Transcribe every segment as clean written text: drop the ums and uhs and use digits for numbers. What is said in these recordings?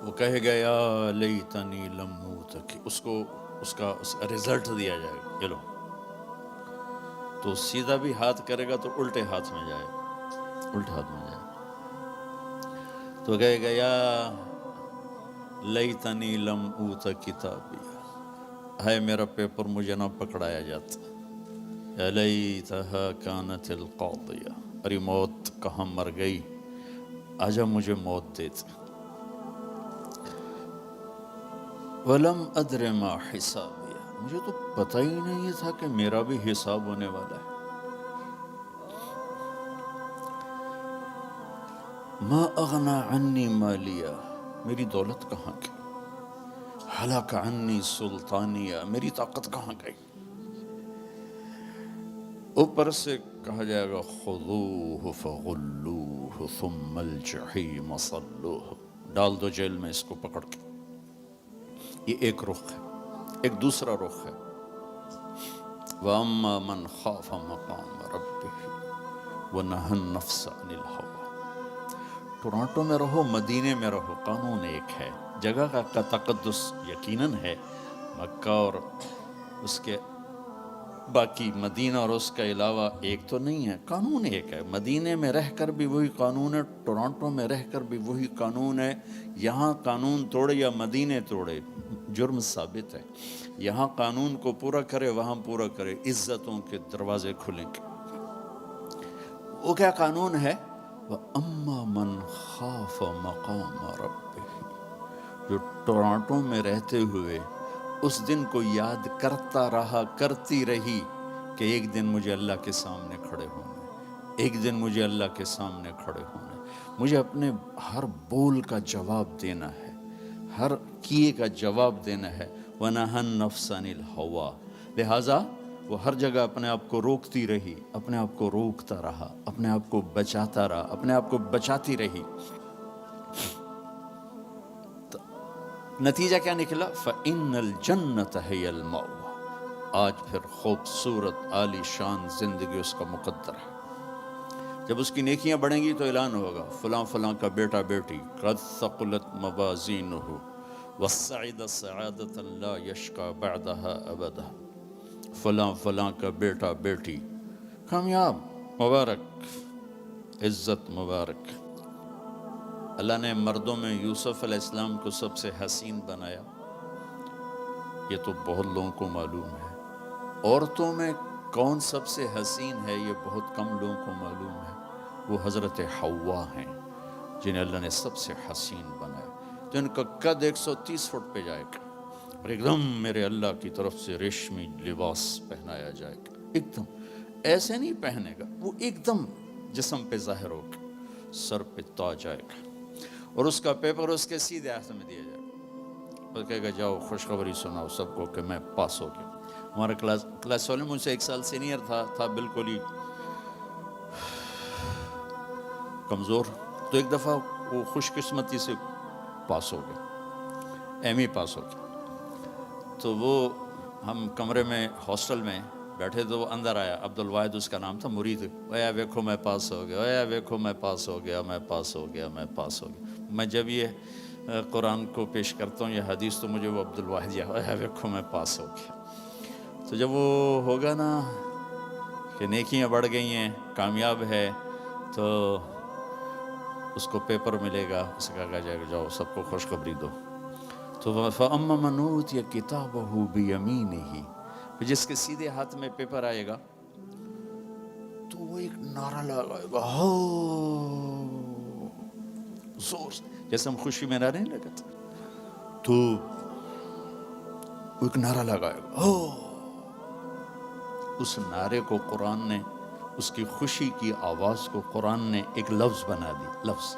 وہ کہے گا یا لیتنی لم اوت، اس کو اس کا رزلٹ دیا جائے گا، یہ لو، تو سیدھا بھی ہاتھ کرے گا تو الٹے ہاتھ میں جائے گا، الٹے ہاتھ میں جائے گا، تو کہے گا یا لیتنی لم اوت کتابیہ، ہے میرا پیپر مجھے نہ پکڑایا جاتا، یا لیتہا کانت القاضیہ، ارے موت کہاں مر گئی، آجا مجھے موت دیتے، وَلَمْ أَدْرِ مَا حِسَابِيَهْ، مجھے تو پتہ ہی نہیں تھا کہ میرا بھی حساب ہونے والا ہے، مَا أَغْنَى عَنِّي مَالِيَهْ، میری دولت کہاں گئی، ہلاک عنی سلطانیہ، میری طاقت کہاں گئی، اوپر سے کہا جائے گا خذوہ فغلوہ ثم الجحیم صلوہ، ڈال دو جیل میں اس کو پکڑ کے، یہ ایک رخ ہے، ایک دوسرا رخ ہے، وَأَمَّا مَنْ خَافَ مَقَامَ رَبِّهِ وَنَهَى النَّفْسَ عَنِ الْهَوَىٰ، ٹورانٹو میں رہو مدینے میں رہو، قانون ایک ہے، جگہ کا تقدس یقیناً ہے، مکہ اور اس کے باقی مدینہ اور اس کا علاوہ ایک تو نہیں ہے، قانون ایک ہے، مدینے میں رہ کر بھی وہی قانون ہے، ٹورانٹو میں رہ کر بھی وہی قانون ہے، یہاں قانون توڑے یا مدینے توڑے جرم ثابت ہے، یہاں قانون کو پورا کرے وہاں پورا کرے، عزتوں کے دروازے کھلیں گے، وہ کیا قانون ہے، وَأَمَّا مَنْ خَافَ مَقَامَ رَبِّهِ، جو ٹورانٹو میں رہتے ہوئے اس دن کو یاد کرتا رہا، کرتی رہی کہ ایک دن مجھے اللہ کے سامنے کھڑے ہونا، ایک دن مجھے اللہ کے سامنے کھڑے ہونا، مجھے اپنے ہر بول کا جواب دینا ہے، ہر کیے کا جواب دینا ہے، وَنَهَى النَّفْسَ عَنِ الْهَوَىٰ، لہٰذا وہ ہر جگہ اپنے آپ کو روکتی رہی، اپنے آپ کو روکتا رہا، اپنے آپ کو بچاتا رہا، اپنے آپ کو بچاتی رہی، نتیجہ کیا نکلا، فَإِنَّ الْجَنَّةَ هِيَ الْمَأْوَىٰ، آج پھر خوبصورت عالی شان زندگی اس کا مقدر ہے، جب اس کی نیکیاں بڑھیں گی تو اعلان ہوگا فلاں فلاں کا بیٹا بیٹی قد ثقلت موازینہ وَالسَّعِدَ سَعَادَةً لَا يَشْقَى بَعْدَهَا أَبَدًا، فلاں فلاں کا بیٹا بیٹی کامیاب، مبارک، عزت مبارک۔ اللہ نے مردوں میں یوسف علیہ السلام کو سب سے حسین بنایا، یہ تو بہت لوگوں کو معلوم ہے، عورتوں میں کون سب سے حسین ہے یہ بہت کم لوگوں کو معلوم ہے، وہ حضرت حوا ہیں جنہیں اللہ نے سب سے حسین بنایا، جن کا قد 130 فٹ پہ جائے گا اور ایک دم میرے اللہ کی طرف سے ریشمی لباس پہنایا جائے گا، ایک دم ایسے نہیں پہنے گا، وہ ایک دم جسم پہ ظاہر ہوگا، سر پہ تاج آئے گا، اور اس کا پیپر اس کے سیدھے ہاتھ میں دیا جائے گا، اور کہے گا جاؤ خوشخبری سناؤ سب کو کہ میں پاس ہو گیا۔ ہمارا کلاس والے مجھ سے 1 سال سینئر تھا بالکل ہی کمزور، تو ایک دفعہ وہ خوش قسمتی سے پاس ہو گیا، ایم ای پاس ہو گیا، تو وہ ہم کمرے میں ہاسٹل میں بیٹھے تو وہ اندر آیا، عبدالواحد اس کا نام تھا، مرید، اے ویکھو میں پاس ہو گیا، اے ویکھو میں پاس ہو گیا، میں پاس ہو گیا، میں پاس ہو گیا۔ میں جب یہ قرآن کو پیش کرتا ہوں یہ حدیث تو مجھے وہ عبدالواحد یا اے ویکھو میں پاس ہو گیا، تو جب وہ ہوگا نا کہ نیکیاں بڑھ گئی ہیں، کامیاب ہے، تو اس کو پیپر ملے گا، اسے کہا جائے گا جاؤ سب کو خوشخبری دو، تو فَأَمَّا مَنْ أُوتِيَ كِتَابَهُ بِيَمِينِهِ، جس کے سیدھے ہاتھ میں پیپر آئے گا تو وہ ایک نعرہ لگائے گا، ہو زور سے، جیسے ہم خوشی میں نعرے نہیں لگاتے، تو وہ ایک نعرہ لگائے گا، ہو، اس نعرے کو قرآن نے، اس کی خوشی کی آواز کو قرآن نے ایک لفظ بنا دی، لفظ،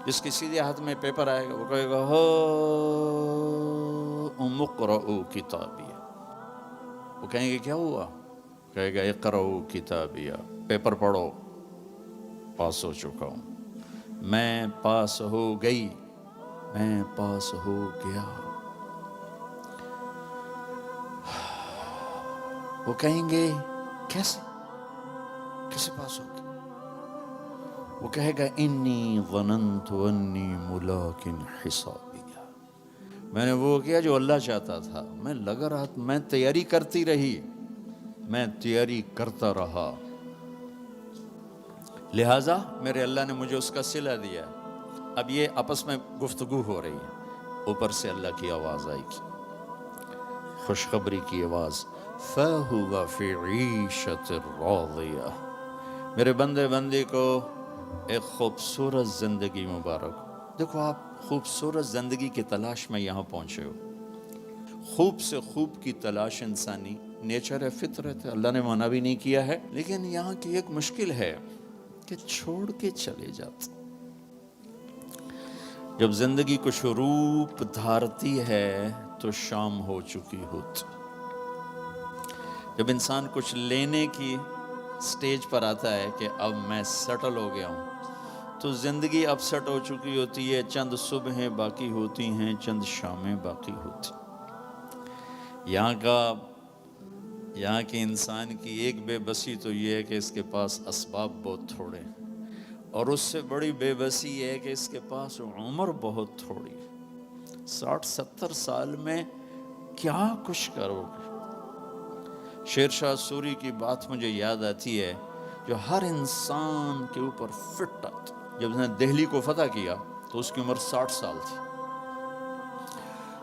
جس کے سیدھے ہاتھ میں پیپر آئے گا وہ کہے گا ہو اقرؤوا کتابیہ، وہ کہیں گے کیا ہوا، کہے گا اقرؤوا کتابیہ، پیپر پڑھو، پاس ہو چکا ہوں، میں پاس ہو گئی، میں پاس ہو گیا، وہ کہیں گے کیسے پاس ہو گیا، وہ کہے گا انی ظننت انی ملاق حسابی، میں نے وہ کیا جو اللہ چاہتا تھا. میں لگا رہا, میں تیاری کرتی رہی, میں تیاری کرتا رہا, لہٰذا میرے اللہ نے مجھے اس کا صلہ دیا. اب یہ آپس میں گفتگو ہو رہی ہے, اوپر سے اللہ کی آواز آئی کی, خوشخبری کی آواز, فَهُوَ فِي عِيشَةٍ رَاضِيَةٍ. میرے بندے کو ایک خوبصورت زندگی مبارک. دیکھو آپ خوبصورت زندگی کی تلاش میں یہاں پہنچے ہو. خوب سے خوب کی تلاش انسانی نیچر ہے, فطرت ہے, اللہ نے منع بھی نہیں کیا ہے. لیکن یہاں کی ایک مشکل ہے کہ چھوڑ کے چلے جاتے. جب زندگی کچھ روپ دھارتی ہے تو شام ہو چکی ہوتی. جب انسان کچھ لینے کی سٹیج پر آتا ہے کہ اب میں سیٹل ہو گیا ہوں, تو زندگی اب سیٹ ہو چکی ہوتی ہے. چند صبحیں باقی ہوتی ہیں, چند شامیں باقی ہوتی. یہاں کے انسان کی ایک بے بسی تو یہ ہے کہ اس کے پاس اسباب بہت تھوڑے, اور اس سے بڑی بے بسی یہ ہے کہ اس کے پاس عمر بہت تھوڑی. 60-70 سال میں کیا کچھ کرو گے. شیر شاہ سوری کی بات مجھے یاد آتی ہے, جو ہر انسان کے اوپر فٹ آتا. جب اس نے دہلی کو فتح کیا تو اس کی عمر 60 سال تھی.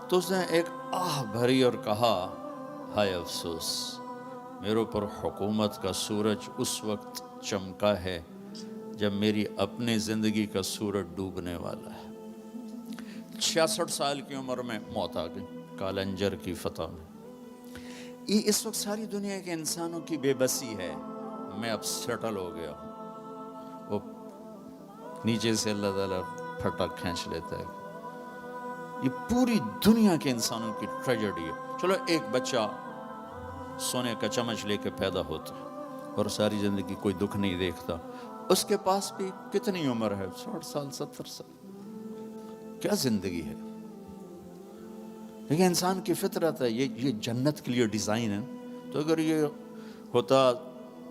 تو اس نے ایک آہ بھری اور کہا, ہائے افسوس, میرے اوپر حکومت کا سورج اس وقت چمکا ہے جب میری اپنی زندگی کا سورج ڈوبنے والا ہے. 66 سال کی عمر میں موت آ گئی کالنجر کی فتح میں. یہ اس وقت ساری دنیا کے انسانوں کی بے بسی ہے. میں اب سیٹل ہو گیا ہوں. وہ نیچے سے اللہ تعالیٰ پھٹک کھینچ لیتا ہے. یہ پوری دنیا کے انسانوں کی ٹریجڈی ہے. چلو ایک بچہ سونے کا چمچ لے کے پیدا ہوتا ہے اور ساری زندگی کوئی دکھ نہیں دیکھتا, اس کے پاس بھی کتنی عمر ہے, 60 سال 70 سال. کیا زندگی ہے. لیکن انسان کی فطرت ہے, یہ جنت کے لیے ڈیزائن ہے. تو اگر یہ ہوتا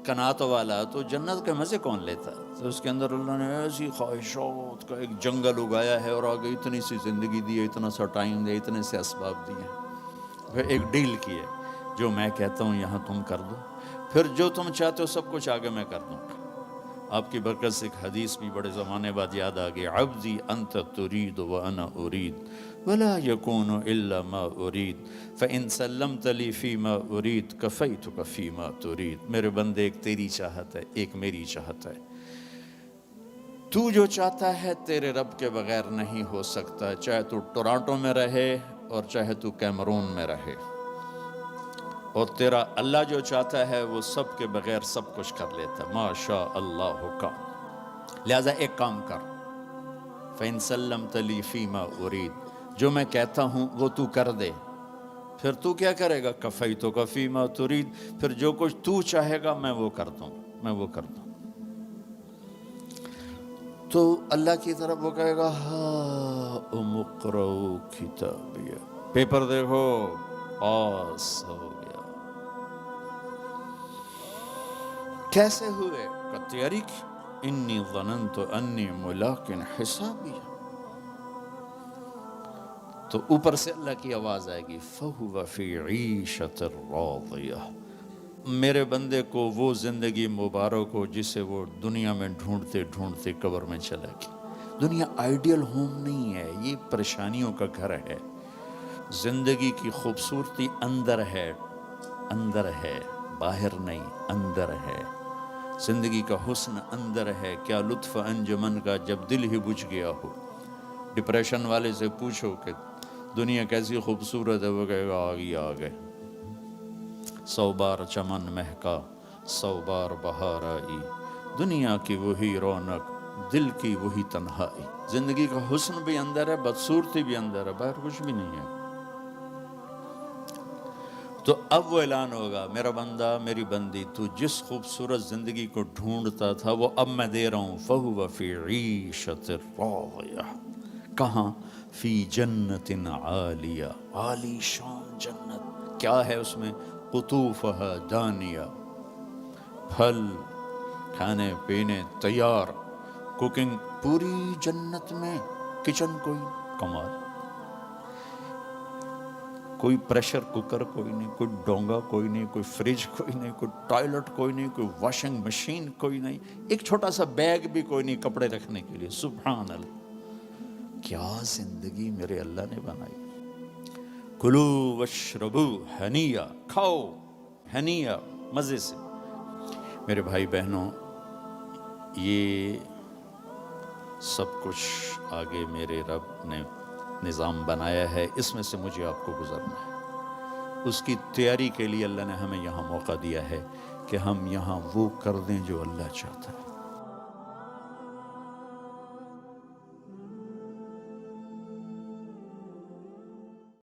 قناعت والا تو جنت کے مزے کون لیتا. تو اس کے اندر اللہ نے ایسی خواہشات کا ایک جنگل اگایا ہے, اور آگے اتنی سی زندگی دی ہے, اتنا سا ٹائم دیا, اتنے سے اسباب دیے. پھر ایک ڈیل کی ہے, جو میں کہتا ہوں یہاں تم کر دو, پھر جو تم چاہتے ہو سب کچھ آگے میں کر دوں. آپ کی برکت سے ایک حدیث بھی بڑے زمانے بعد یاد آ گئی, عبدی انت ترید وانا ارید ولا یکون الا ما ارید فان سلمت لی فیما ارید کفیتک فیما ترید. میرے بندے, ایک تیری چاہت ہے, ایک میری چاہت ہے. تو جو چاہتا ہے تیرے رب کے بغیر نہیں ہو سکتا, چاہے تو ٹورانٹو میں رہے اور چاہے تو کیمرون میں رہے. اور تیرا اللہ جو چاہتا ہے وہ سب کے بغیر سب کچھ کر لیتا ہے. ما شاء اللہ کان. لہذا ایک کام کر, فَإِن سَلَّمْتَ لِي فِيمَا أُرِيدُ, جو میں کہتا ہوں وہ تو کر دے, پھر تو کیا کرے گا, کفیتک فیما ترید, پھر جو کچھ تو چاہے گا میں وہ کر دوں, میں وہ کر دوں. تو اللہ کی طرف وہ کہے گا, ہاؤم اقرؤوا کتابیہ, پیپر دیکھو, پاس ہو گیا. کیسے ہوئے, کا تیاری کی. انی ظننت انی ملاق حسابیہ. تو اوپر سے اللہ کی آواز آئے گی, فَهُوَ فِي عِيشَةٍ رَاضِيَةٍ. میرے بندے کو وہ زندگی مبارک ہو جسے وہ دنیا میں ڈھونڈتے ڈھونڈتے قبر میں چلا گیا. دنیا آئیڈیل ہوم نہیں ہے, یہ پریشانیوں کا گھر ہے. زندگی کی خوبصورتی اندر ہے, اندر ہے, باہر نہیں, اندر ہے. زندگی کا حسن اندر ہے. کیا لطف انجمن کا جب دل ہی بجھ گیا ہو. ڈپریشن والے سے پوچھو کہ دنیا کیسی خوبصورت ہے, وہ کہے گا آگے آگے. 100 بار چمن مہکا 100 بار بہار آئی, دنیا کی وہی رونق دل کی وہی تنہائی. زندگی کا حسن بھی اندر ہے, بدصورتی بھی اندر ہے, باہر کچھ بھی نہیں ہے. تو اب وہ اعلان ہوگا, میرا بندہ میری بندی, تو جس خوبصورت زندگی کو ڈھونڈتا تھا وہ اب میں دے رہا ہوں. فَهُوَ فِي عِيشَةٍ رَاضِيَةٍ. کہاں, فی جنت عالیہ, عالی شان جنت. کیا ہے اس میں, قطوفہا دانیہ, پھل کھانے پینے تیار, کوکنگ پوری جنت میں, کچن کوئی کمال. کوئی پریشر کوکر کوئی نہیں، کوئی ڈونگا کوئی نہیں، کوئی فریج کوئی نہیں، کوئی ٹوائلٹ کوئی نہیں، کوئی واشنگ مشین کوئی نہیں، ایک چھوٹا سا بیگ بھی کوئی نہیں کپڑے رکھنے کے لیے. سبحان اللہ، کیا زندگی میرے اللہ نے بنائی. کلو واشربو ہنیا، کھاؤ ہنیا، مزے سے. میرے بھائی بہنوں، یہ سب کچھ آگے میرے رب نے نظام بنایا ہے، اس میں سے مجھے آپ کو گزرنا ہے. اس کی تیاری کے لیے اللہ نے ہمیں یہاں موقع دیا ہے کہ ہم یہاں وہ کر دیں جو اللہ چاہتا ہے.